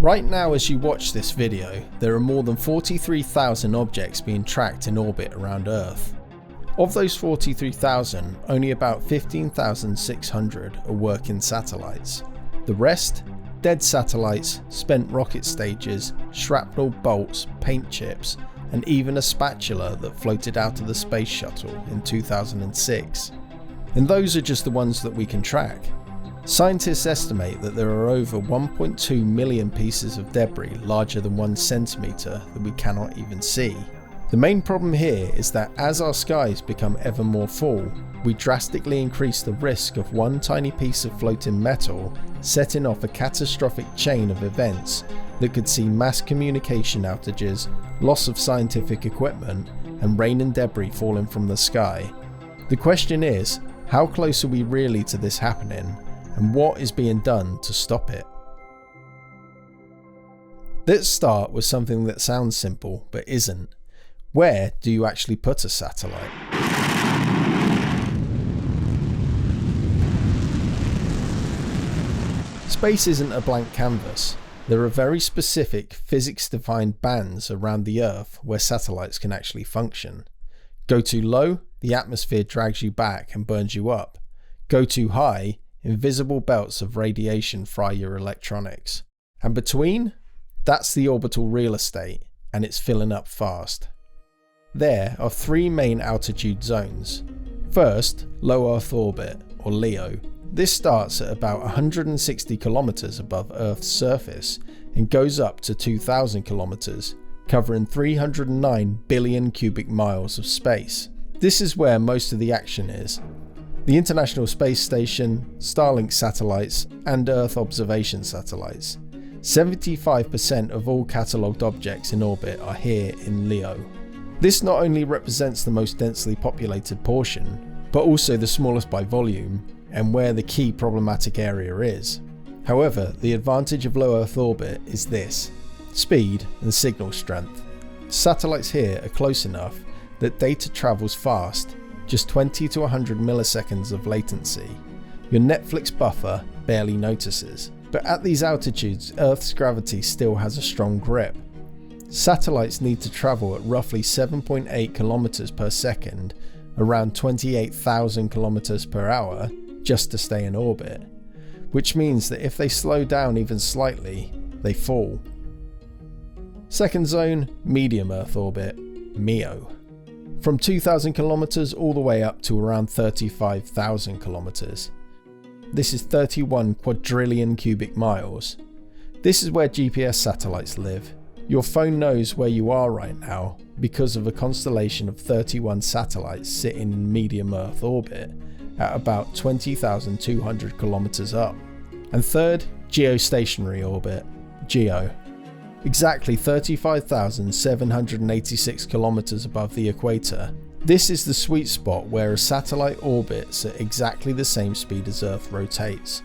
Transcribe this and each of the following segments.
Right now as you watch this video, there are more than 43,000 objects being tracked in orbit around Earth. Of those 43,000, only about 15,600 are working satellites. The rest? Dead satellites, spent rocket stages, shrapnel bolts, paint chips, and even a spatula that floated out of the space shuttle in 2006. And those are just the ones that we can track. Scientists estimate that there are over 1.2 million pieces of debris larger than 1 centimetre that we cannot even see. The main problem here is that as our skies become ever more full, we drastically increase the risk of one tiny piece of floating metal setting off a catastrophic chain of events that could see mass communication outages, loss of scientific equipment, and rain and debris falling from the sky. The question is, how close are we really to this happening, and what is being done to stop it? Let's start with something that sounds simple but isn't. Where do you actually put a satellite? Space isn't a blank canvas. There are very specific physics-defined bands around the Earth where satellites can actually function. Go too low, the atmosphere drags you back and burns you up. Go too high, invisible belts of radiation fry your electronics. And between? That's the orbital real estate, and it's filling up fast. There are 3 main altitude zones. First, low Earth orbit, or LEO. This starts at about 160 kilometers above Earth's surface and goes up to 2,000 kilometers, covering 309 billion cubic miles of space. This is where most of the action is. The International Space Station, Starlink satellites, and Earth observation satellites. 75% of all catalogued objects in orbit are here in LEO. This not only represents the most densely populated portion, but also the smallest by volume, and where the key problematic area is. However, the advantage of low Earth orbit is this: speed and signal strength. Satellites here are close enough that data travels fast, just 20 to 100 milliseconds of latency. Your Netflix buffer barely notices. But at these altitudes, Earth's gravity still has a strong grip. Satellites need to travel at roughly 7.8 kilometers per second, around 28,000 kilometers per hour, just to stay in orbit, which means that if they slow down even slightly, they fall. Second zone, medium Earth orbit, MEO. From 2,000 kilometers all the way up to around 35,000 kilometers. This is 31 quadrillion cubic miles. This is where GPS satellites live. Your phone knows where you are right now because of a constellation of 31 satellites sitting in medium Earth orbit at about 20,200 kilometers up. And third, geostationary orbit, GEO. Exactly 35,786 kilometers above the equator. This is the sweet spot where a satellite orbits at exactly the same speed as Earth rotates.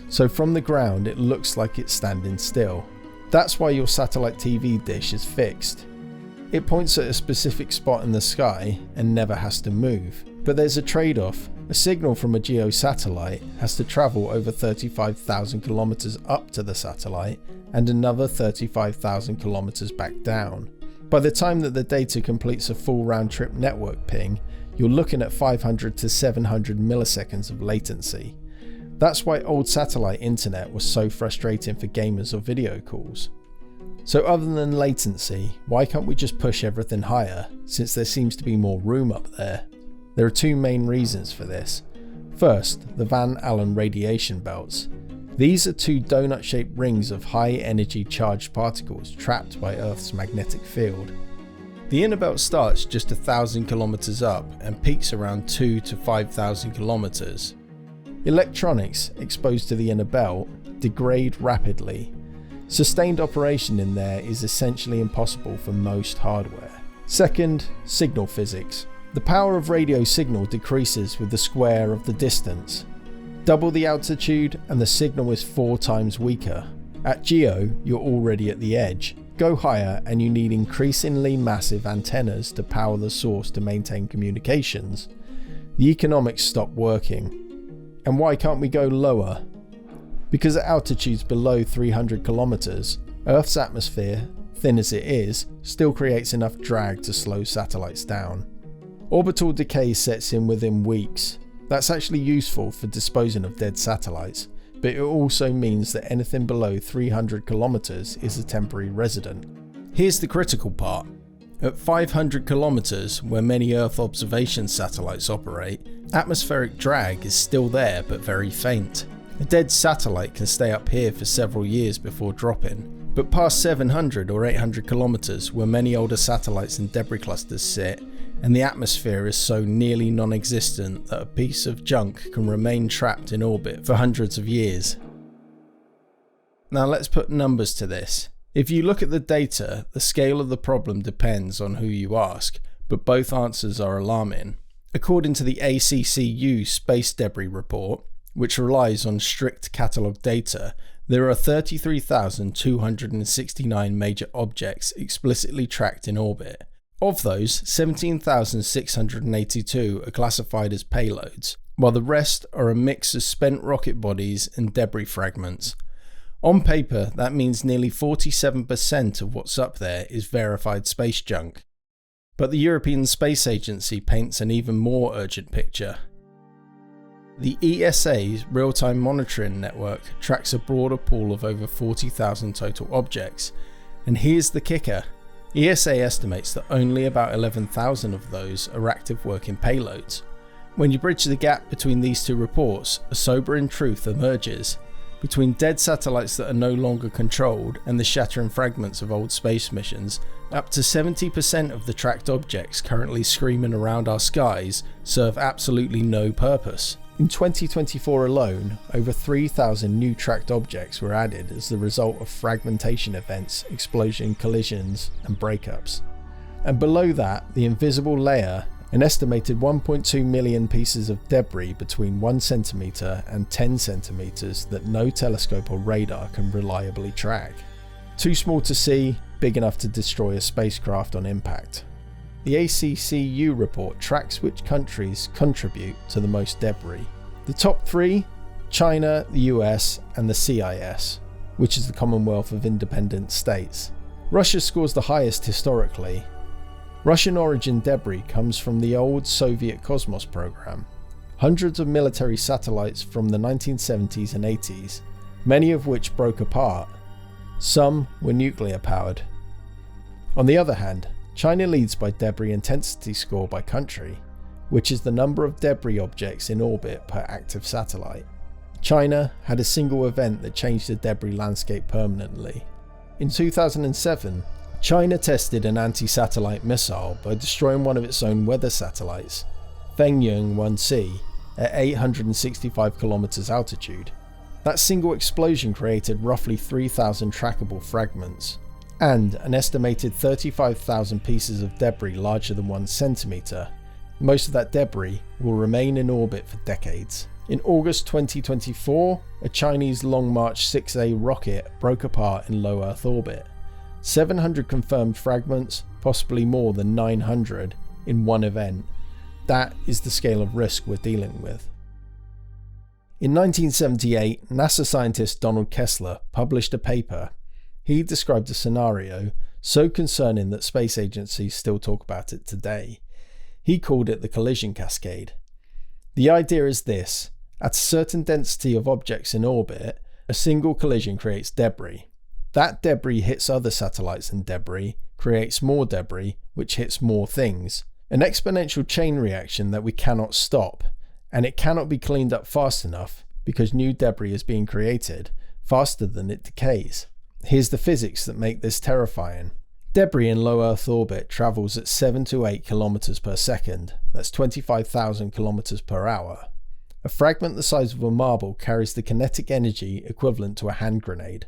So from the ground it looks like it's standing still. That's why your satellite TV dish is fixed. It points at a specific spot in the sky and never has to move. But there's a trade-off. A signal from a GEO satellite has to travel over 35,000 kilometers up to the satellite and another 35,000 kilometers back down. By the time that the data completes a full round-trip network ping, you're looking at 500 to 700 milliseconds of latency. That's why old satellite internet was so frustrating for gamers or video calls. So other than latency, why can't we just push everything higher, since there seems to be more room up there? There are 2 main reasons for this. First, the Van Allen radiation belts. These are 2 donut-shaped rings of high-energy charged particles trapped by Earth's magnetic field. The inner belt starts just 1,000 kilometers up and peaks around 2 to 5,000 kilometers. Electronics exposed to the inner belt degrade rapidly. Sustained operation in there is essentially impossible for most hardware. Second, signal physics. The power of radio signal decreases with the square of the distance. Double the altitude and the signal is 4 times weaker. At GEO, you're already at the edge. Go higher and you need increasingly massive antennas to power the source to maintain communications. The economics stop working. And why can't we go lower? Because at altitudes below 300 kilometers, Earth's atmosphere, thin as it is, still creates enough drag to slow satellites down. Orbital decay sets in within weeks. That's actually useful for disposing of dead satellites, but it also means that anything below 300 kilometers is a temporary resident. Here's the critical part. At 500 kilometers, where many Earth observation satellites operate, atmospheric drag is still there but very faint. A dead satellite can stay up here for several years before dropping, but past 700 or 800 kilometers, where many older satellites and debris clusters sit, and the atmosphere is so nearly non-existent that a piece of junk can remain trapped in orbit for hundreds of years. Now let's put numbers to this. If you look at the data, the scale of the problem depends on who you ask, but both answers are alarming. According to the ACCU Space Debris Report, which relies on strict catalogue data, there are 33,269 major objects explicitly tracked in orbit. Of those, 17,682 are classified as payloads, while the rest are a mix of spent rocket bodies and debris fragments. On paper, that means nearly 47% of what's up there is verified space junk. But the European Space Agency paints an even more urgent picture. The ESA's real-time monitoring network tracks a broader pool of over 40,000 total objects. And here's the kicker. ESA estimates that only about 11,000 of those are active working payloads. When you bridge the gap between these two reports, a sobering truth emerges. Between dead satellites that are no longer controlled and the shattering fragments of old space missions, up to 70% of the tracked objects currently screaming around our skies serve absolutely no purpose. In 2024 alone, over 3,000 new tracked objects were added as the result of fragmentation events, explosion, collisions, and breakups. And below that, the invisible layer, an estimated 1.2 million pieces of debris between 1 centimeter and 10 centimeters that no telescope or radar can reliably track. Too small to see, big enough to destroy a spacecraft on impact. The ACCU report tracks which countries contribute to the most debris. The top 3: China, the US, and the CIS, which is the Commonwealth of Independent States. Russia scores the highest historically. Russian origin debris comes from the old Soviet Cosmos program. Hundreds of military satellites from the 1970s and 80s, many of which broke apart. Some were nuclear powered. On the other hand, China leads by debris intensity score by country, which is the number of debris objects in orbit per active satellite. China had a single event that changed the debris landscape permanently. In 2007, China tested an anti-satellite missile by destroying one of its own weather satellites, Fengyun 1C, at 865 kilometers altitude. That single explosion created roughly 3,000 trackable fragments, and an estimated 35,000 pieces of debris larger than 1 centimeter. Most of that debris will remain in orbit for decades. In August 2024, a Chinese Long March 6A rocket broke apart in low Earth orbit. 700 confirmed fragments, possibly more than 900, in one event. That is the scale of risk we're dealing with. In 1978, NASA scientist Donald Kessler published a paper. He described a scenario so concerning that space agencies still talk about it today. He called it the collision cascade. The idea is this: at a certain density of objects in orbit, a single collision creates debris. That debris hits other satellites and debris, creates more debris, which hits more things. An exponential chain reaction that we cannot stop, and it cannot be cleaned up fast enough because new debris is being created faster than it decays. Here's the physics that make this terrifying. Debris in low Earth orbit travels at 7 to 8 kilometers per second. That's 25,000 kilometers per hour. A fragment the size of a marble carries the kinetic energy equivalent to a hand grenade.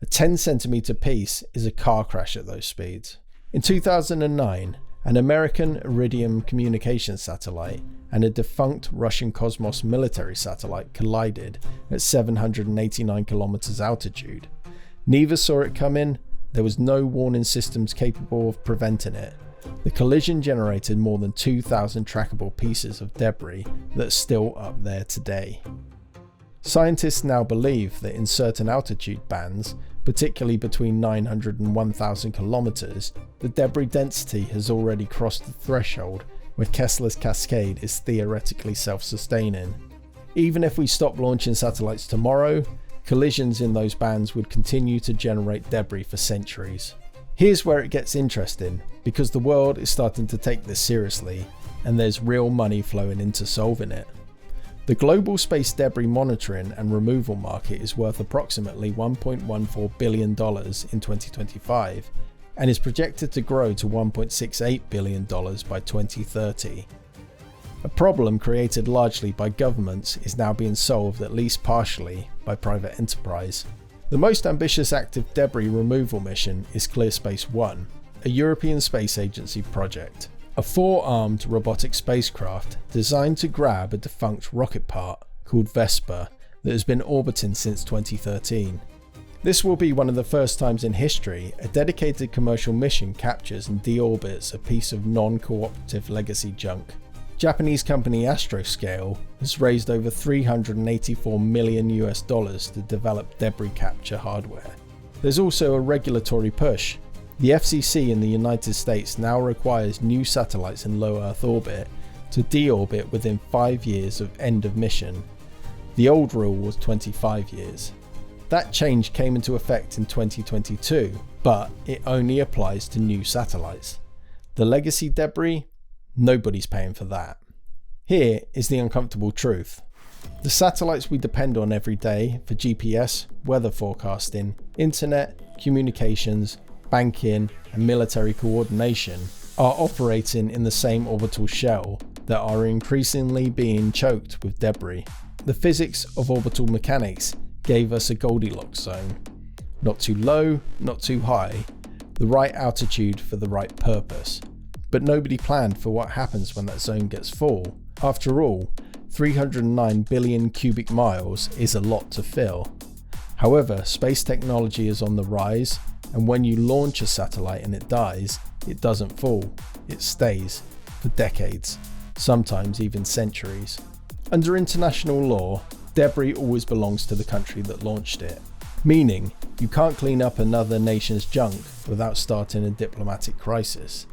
A 10 centimeter piece is a car crash at those speeds. In 2009, an American Iridium communication satellite and a defunct Russian Cosmos military satellite collided at 789 kilometers altitude. Neither saw it coming. There was no warning systems capable of preventing it. The collision generated more than 2,000 trackable pieces of debris that's still up there today. Scientists now believe that in certain altitude bands, particularly between 900 and 1000 kilometers, the debris density has already crossed the threshold where Kessler's cascade is theoretically self-sustaining. Even if we stop launching satellites tomorrow, collisions in those bands would continue to generate debris for centuries. Here's where it gets interesting, because the world is starting to take this seriously, and there's real money flowing into solving it. The global space debris monitoring and removal market is worth approximately $1.14 billion in 2025, and is projected to grow to $1.68 billion by 2030. A problem created largely by governments is now being solved at least partially by private enterprise. The most ambitious active debris removal mission is ClearSpace 1, a European Space Agency project. A 4-armed robotic spacecraft designed to grab a defunct rocket part called Vesper that has been orbiting since 2013. This will be one of the first times in history a dedicated commercial mission captures and deorbits a piece of non-cooperative legacy junk. Japanese company Astroscale has raised over $384 million to develop debris capture hardware. There's also a regulatory push. The FCC in the United States now requires new satellites in low Earth orbit to deorbit within 5 years of end of mission. The old rule was 25 years. That change came into effect in 2022, but it only applies to new satellites. The legacy debris? Nobody's paying for that. Here is the uncomfortable truth. The satellites we depend on every day for GPS, weather forecasting, internet, communications, banking, and military coordination are operating in the same orbital shell that are increasingly being choked with debris. The physics of orbital mechanics gave us a Goldilocks zone. Not too low, not too high, the right altitude for the right purpose. But nobody planned for what happens when that zone gets full. After all, 309 billion cubic miles is a lot to fill. However, space technology is on the rise, and when you launch a satellite and it dies, it doesn't fall, it stays for decades, sometimes even centuries. Under international law, debris always belongs to the country that launched it, meaning you can't clean up another nation's junk without starting a diplomatic crisis.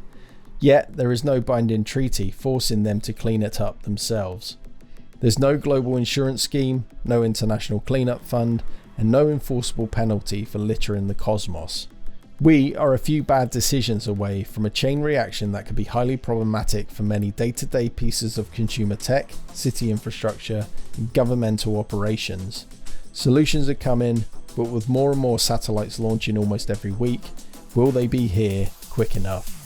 Yet there is no binding treaty forcing them to clean it up themselves. There's no global insurance scheme, no international cleanup fund, and no enforceable penalty for littering the cosmos. We are a few bad decisions away from a chain reaction that could be highly problematic for many day-to-day pieces of consumer tech, city infrastructure, and governmental operations. Solutions are coming, but with more and more satellites launching almost every week, will they be here quick enough?